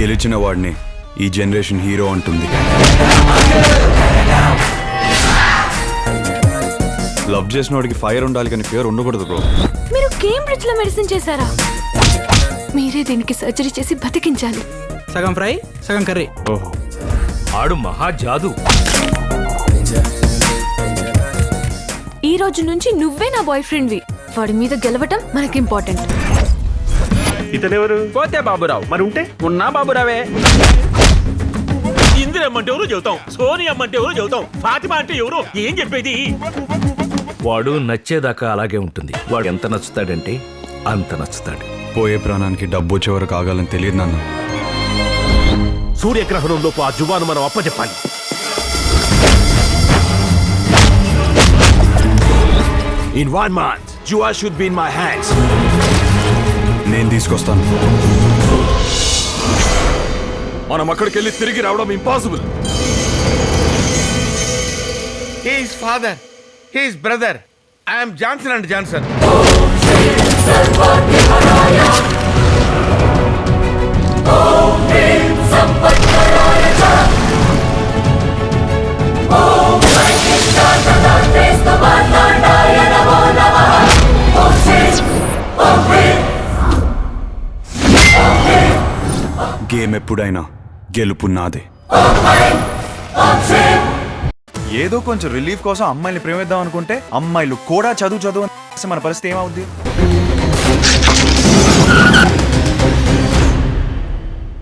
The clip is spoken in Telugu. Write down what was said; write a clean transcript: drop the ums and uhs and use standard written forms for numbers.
గెలిచిన వాడిని ఈ జనరేషన్ హీరో అంటుంది. లవ్ చేసిన వాడికి ఫైర్ ఉండాలి కానీ ఫియర్ ఉండకూడదు బ్రో. మీరు కేంబ్రిడ్జ్ లో మెడిసిన్ చేశారా? మీరే దీనికి సర్జరీ చేసి బతికించాలి. సగం ఫ్రై సగం కర్రీ. ఓహో, ఆడు మహా జాదు. ఈ రోజు నుంచి నువ్వే నా బాయ్ ఫ్రెండ్ వి. వాడి మీద గెలవటం మనకి ఇంపార్టెంట్. ఇతనెవరు? పోతే బాబురావు. మరి ఉంటే ఉన్నా బాబురావే. ఇందిరమ్మంటే ఎవరు చెబుతాం, సోని అమ్మంటే ఎవరు చెబుతాం, ఫాతిమా అంటే ఎవరు ఏం చెప్పేది? వాడు నచ్చేదాకా అలాగే ఉంటుంది. వాడు ఎంత నచ్చుతాడంటే అంత నచ్చుతాడు. పోయే ప్రాణానికి డబ్బు వచ్చే వరకు ఆగాలని తెలియదు నాన్న. సూర్యగ్రహణం లోపు ఆ జుబాను మనం అప్పచెప్పాలి. In 1 month, Jua should be in my hands. నేను తీసుకొస్తాను. మనం అక్కడికి వెళ్ళి తిరిగి రావడం impossible. He is father. He is brother. I am Johnson and Johnson. Game ఎప్పుడైనా గెలుపు నాదే. ఏదో కొంచెం రిలీఫ్ కోసం అమ్మాయిని ప్రేమిద్దాం అనుకుంటే అమ్మాయిలు కూడా చదువు అని మన పరిస్థితి ఏమవుద్ది?